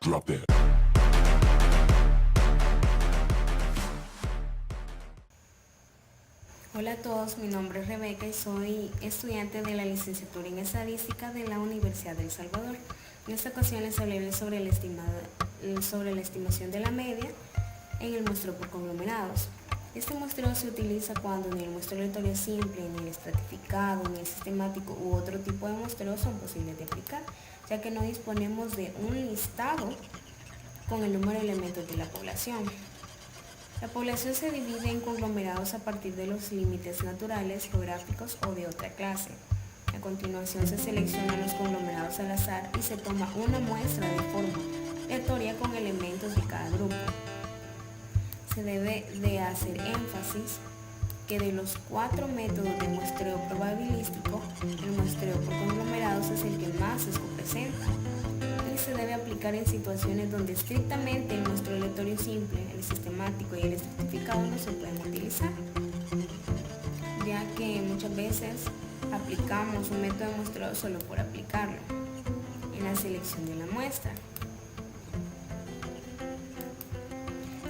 Drop that. Hola a todos, mi nombre es Rebeca y soy estudiante de la licenciatura en Estadística de la Universidad de El Salvador. En esta ocasión les hablaré sobre la estimación de la media en el muestreo por conglomerados. Este muestreo se utiliza cuando ni el muestreo aleatorio simple, ni el estratificado, ni el sistemático u otro tipo de muestreo son posibles de aplicar, ya que no disponemos de un listado con el número de elementos de la población. La población se divide en conglomerados a partir de los límites naturales, geográficos o de otra clase. A continuación se seleccionan los conglomerados al azar y se toma una muestra de forma aleatoria con elementos de cada grupo. Se debe de hacer énfasis que de los 4 métodos de muestreo probabilístico, el muestreo por conglomerados es el que más se presenta y se debe aplicar en situaciones donde estrictamente el muestreo aleatorio simple, el sistemático y el estratificado no se pueden utilizar, ya que muchas veces aplicamos un método de muestreo solo por aplicarlo en la selección de la muestra.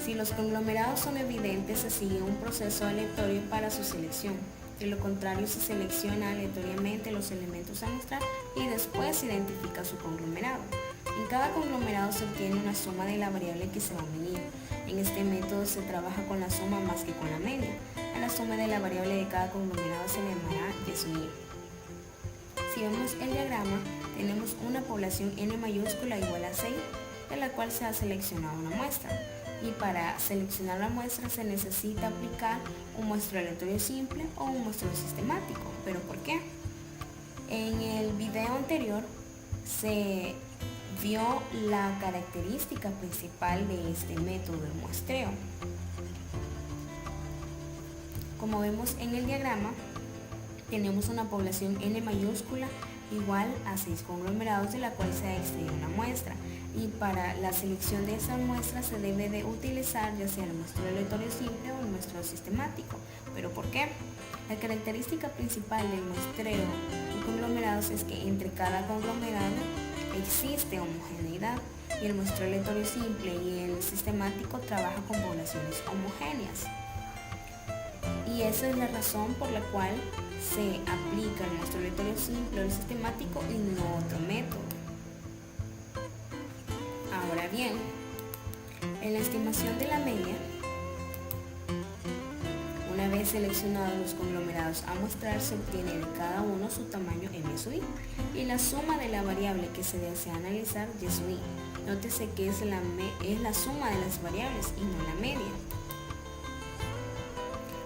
Si los conglomerados son evidentes, se sigue un proceso aleatorio para su selección. De lo contrario, se selecciona aleatoriamente los elementos a mostrar y después se identifica su conglomerado. En cada conglomerado se obtiene una suma de la variable que se va a medir. En este método se trabaja con la suma más que con la media. A la suma de la variable de cada conglomerado se le llamará Y. Si vemos el diagrama, tenemos una población n mayúscula igual a 6, de la cual se ha seleccionado una muestra. Y para seleccionar la muestra se necesita aplicar un muestreo aleatorio simple o un muestreo sistemático. ¿Pero por qué? En el video anterior se vio la característica principal de este método de muestreo. Como vemos en el diagrama, tenemos una población n mayúscula igual a 6 conglomerados de la cual se ha extraído una muestra, y para la selección de esa muestra se debe de utilizar ya sea el muestreo aleatorio simple o el muestreo sistemático. ¿Pero por qué? La característica principal del muestreo por conglomerados es que entre cada conglomerado existe homogeneidad, y el muestreo aleatorio simple y el sistemático trabajan con poblaciones homogéneas. Y esa es la razón por la cual se aplica el muestreo aleatorio simple o el sistemático y no otro método. Ahora bien, en la estimación de la media, una vez seleccionados los conglomerados a mostrar, se obtiene de cada uno su tamaño M sub I y la suma de la variable que se desea analizar Y sub I. Nótese que es la suma de las variables y no la media.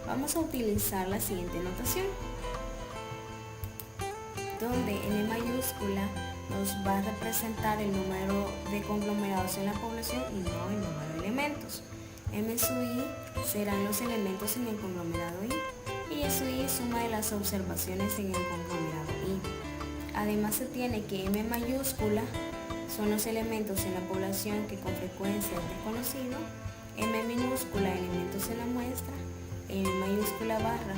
Vamos a utilizar la siguiente notación, donde N mayúscula nos va a representar el número de conglomerados en la población y no el número de elementos. M sub I serán los elementos en el conglomerado I y Y sub I es suma de las observaciones en el conglomerado I. Además se tiene que M mayúscula son los elementos en la población que con frecuencia es desconocido, M minúscula elementos en la muestra, M mayúscula barra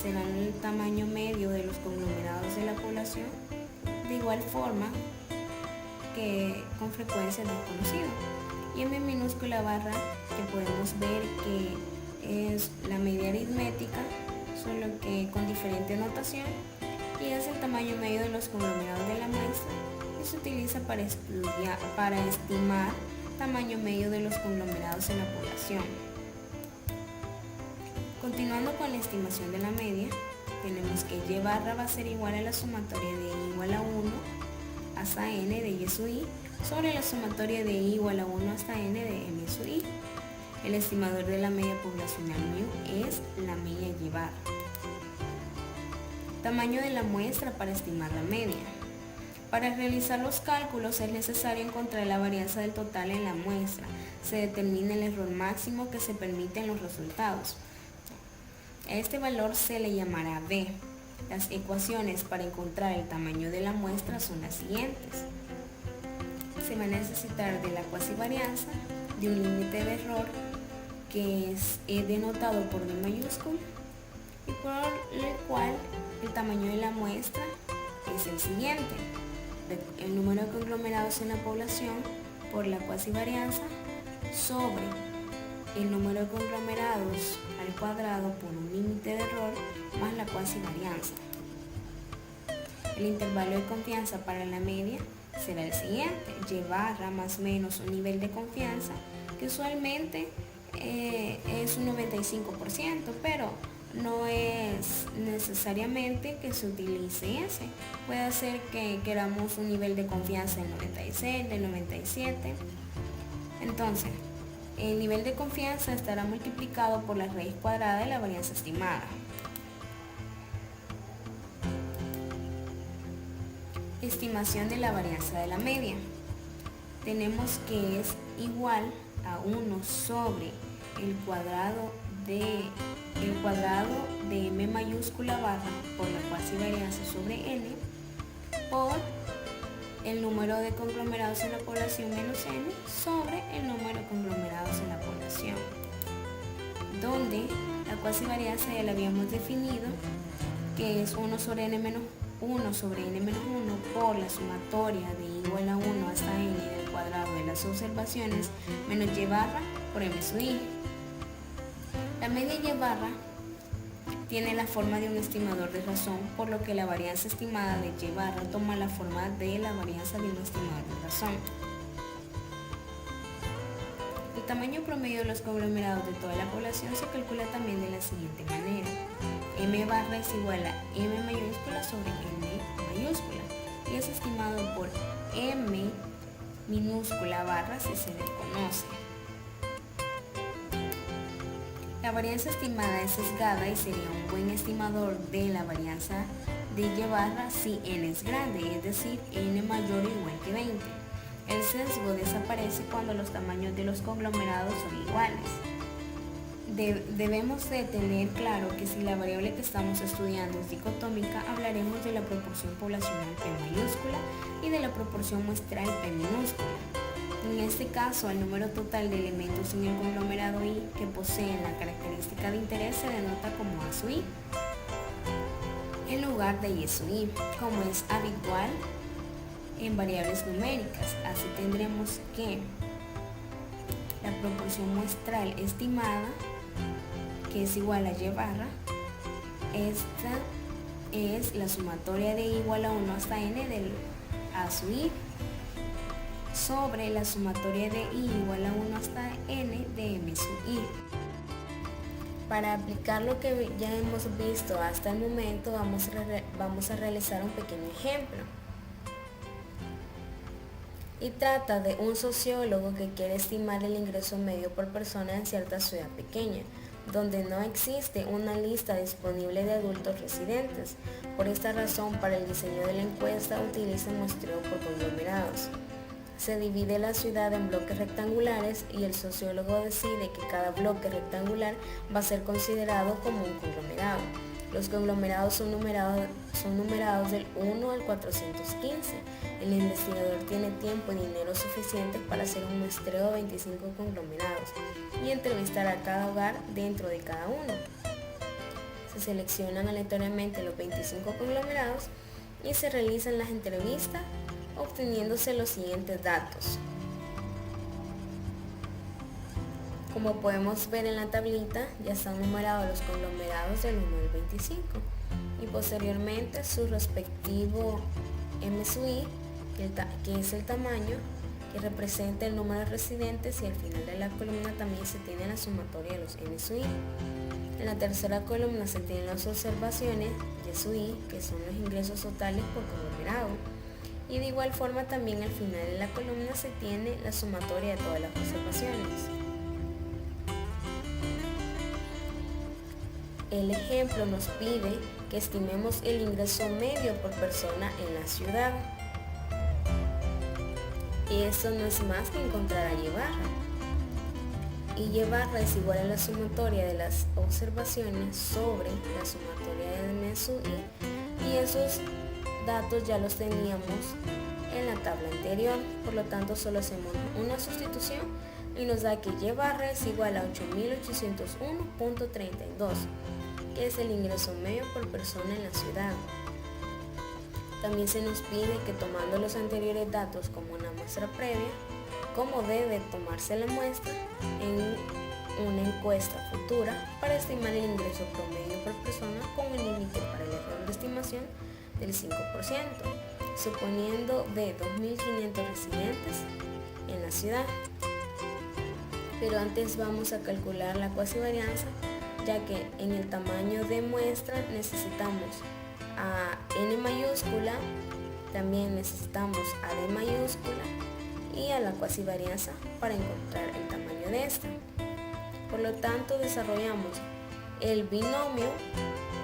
serán el tamaño medio de los conglomerados de la población, de igual forma que con frecuencia es desconocido. Y M minúscula barra, que podemos ver que es la media aritmética, solo que con diferente notación, y es el tamaño medio de los conglomerados de la muestra y se utiliza para estimar tamaño medio de los conglomerados en la población. Continuando con la estimación de la media, tenemos que Y barra va a ser igual a la sumatoria de I igual a 1 hasta N de Y sub I sobre la sumatoria de I igual a 1 hasta N de M sub I. El estimador de la media poblacional μ es la media Y barra. Tamaño de la muestra para estimar la media. Para realizar los cálculos es necesario encontrar la varianza del total en la muestra. Se determina el error máximo que se permite en los resultados. A este valor se le llamará B. Las ecuaciones para encontrar el tamaño de la muestra son las siguientes. Se va a necesitar de la cuasivarianza, de un límite de error que es denotado por D mayúscula y por el cual el tamaño de la muestra es el siguiente: el número de conglomerados en la población por la cuasivarianza sobre el número de conglomerados al cuadrado por un límite de error más la cuasivarianza. El intervalo de confianza para la media será el siguiente: y barra más menos un nivel de confianza que usualmente es un 95%, pero no es necesariamente que se utilice ese. Puede ser que queramos un nivel de confianza del 96, del 97. Entonces, el nivel de confianza estará multiplicado por la raíz cuadrada de la varianza estimada. Estimación de la varianza de la media. Tenemos que es igual a 1 sobre el cuadrado de m mayúscula barra por la cuasivarianza sobre n por el número de conglomerados en la población menos n sobre el número de conglomerados en la población, donde la cuasivarianza ya la habíamos definido, que es 1 sobre n menos 1 por la sumatoria de igual a 1 hasta n del cuadrado de las observaciones menos y barra por m sub i. La media y barra tiene la forma de un estimador de razón, por lo que la varianza estimada de y barra toma la forma de la varianza de un estimador de razón. El tamaño promedio de los conglomerados de toda la población se calcula también de la siguiente manera: m barra es igual a m mayúscula sobre n mayúscula y es estimado por m minúscula barra si se desconoce. La varianza estimada es sesgada y sería un buen estimador de la varianza de y barra si n es grande, es decir, n mayor o igual que 20. El sesgo desaparece cuando los tamaños de los conglomerados son iguales. Debemos de tener claro que si la variable que estamos estudiando es dicotómica, hablaremos de la proporción poblacional P mayúscula y de la proporción muestral P minúscula. En este caso, el número total de elementos en el conglomerado I que poseen la característica de interés se denota como A sub I en lugar de Y sub I, como es habitual en variables numéricas. Así tendremos que la proporción muestral estimada, que es igual a y barra, esta es la sumatoria de I igual a 1 hasta n del A sub I sobre la sumatoria de I igual a 1 hasta n de m sub I. Para aplicar lo que ya hemos visto hasta el momento, vamos a realizar un pequeño ejemplo. Y trata de un sociólogo que quiere estimar el ingreso medio por persona en cierta ciudad pequeña, donde no existe una lista disponible de adultos residentes. Por esta razón, para el diseño de la encuesta utiliza muestreo por conglomerados. Se divide la ciudad en bloques rectangulares y el sociólogo decide que cada bloque rectangular va a ser considerado como un conglomerado. Los conglomerados son numerados del 1 al 415. El investigador tiene tiempo y dinero suficientes para hacer un muestreo de 25 conglomerados y entrevistar a cada hogar dentro de cada uno. Se seleccionan aleatoriamente los 25 conglomerados y se realizan las entrevistas, obteniéndose los siguientes datos. Como podemos ver en la tablita, ya están numerados los conglomerados del 1 al 25 y posteriormente su respectivo M sub I, que es el tamaño que representa el número de residentes, y al final de la columna también se tiene la sumatoria de los M sub I. En la tercera columna se tienen las observaciones Y sub I, que son los ingresos totales por conglomerado. Y de igual forma también al final de la columna se tiene la sumatoria de todas las observaciones. El ejemplo nos pide que estimemos el ingreso medio por persona en la ciudad. Y eso no es más que encontrar a Y barra. Y Y barra es igual a la sumatoria de las observaciones sobre la sumatoria de M sub I, y esos datos ya los teníamos en la tabla anterior, por lo tanto solo hacemos una sustitución y nos da que Y barra es igual a 8.801.32, que es el ingreso medio por persona en la ciudad. También se nos pide que, tomando los anteriores datos como una muestra previa, cómo debe tomarse la muestra en una encuesta futura para estimar el ingreso promedio por persona con un límite para el error de estimación del 5%, suponiendo de 2.500 residentes en la ciudad. Pero antes vamos a calcular la cuasivarianza, ya que en el tamaño de muestra necesitamos a n mayúscula, también necesitamos a d mayúscula y a la cuasivarianza para encontrar el tamaño de esta. Por lo tanto, desarrollamos el binomio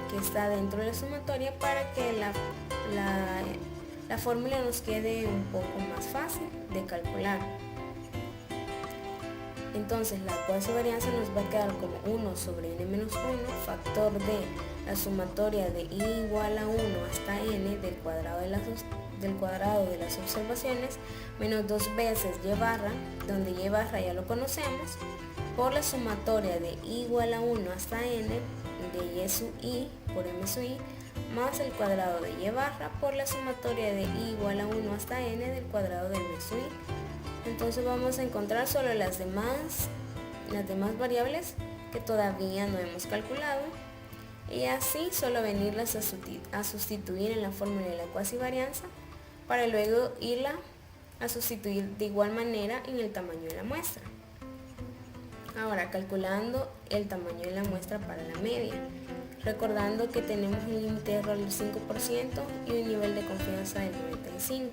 que está dentro de la sumatoria para que la fórmula nos quede un poco más fácil de calcular. Entonces la cuasivarianza nos va a quedar como 1 sobre n-1 factor de la sumatoria de i igual a 1 hasta n del cuadrado de las observaciones menos 2 veces y barra, donde y barra ya lo conocemos, por la sumatoria de i igual a 1 hasta n de y sub i por m sub i más el cuadrado de y barra por la sumatoria de i igual a 1 hasta n del cuadrado de m sub i. Entonces vamos a encontrar solo las demás variables que todavía no hemos calculado y así solo venirlas a sustituir en la fórmula de la cuasivarianza para luego irla a sustituir de igual manera en el tamaño de la muestra. Ahora calculando el tamaño de la muestra para la media, recordando que tenemos un límite de error del 5% y un nivel de confianza del 95%.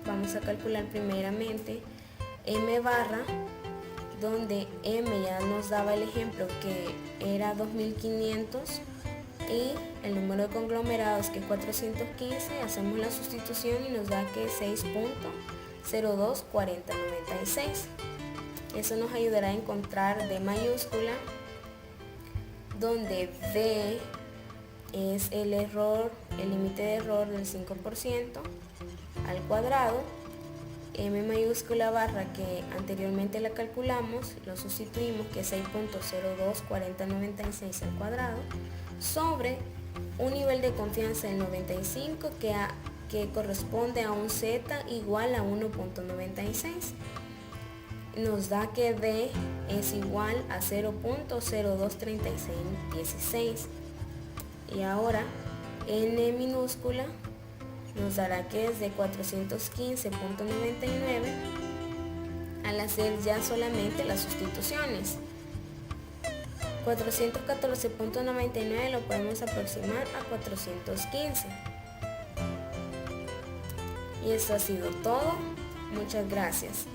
Vamos a calcular primeramente m barra, donde m ya nos daba el ejemplo que era 2500 y el número de conglomerados que es 415, hacemos la sustitución y nos da que 6.024096. Eso nos ayudará a encontrar d mayúscula, donde d es el límite de error del 5% al cuadrado, m mayúscula barra que anteriormente la calculamos, lo sustituimos que es 6.024096 al cuadrado, sobre un nivel de confianza del 95 que corresponde a un z igual a 1.96. Nos da que d es igual a 0.023616 y ahora n minúscula nos dará que es de 415.99 al hacer ya solamente las sustituciones. 414.99 lo podemos aproximar a 415. Y esto ha sido todo. Muchas gracias.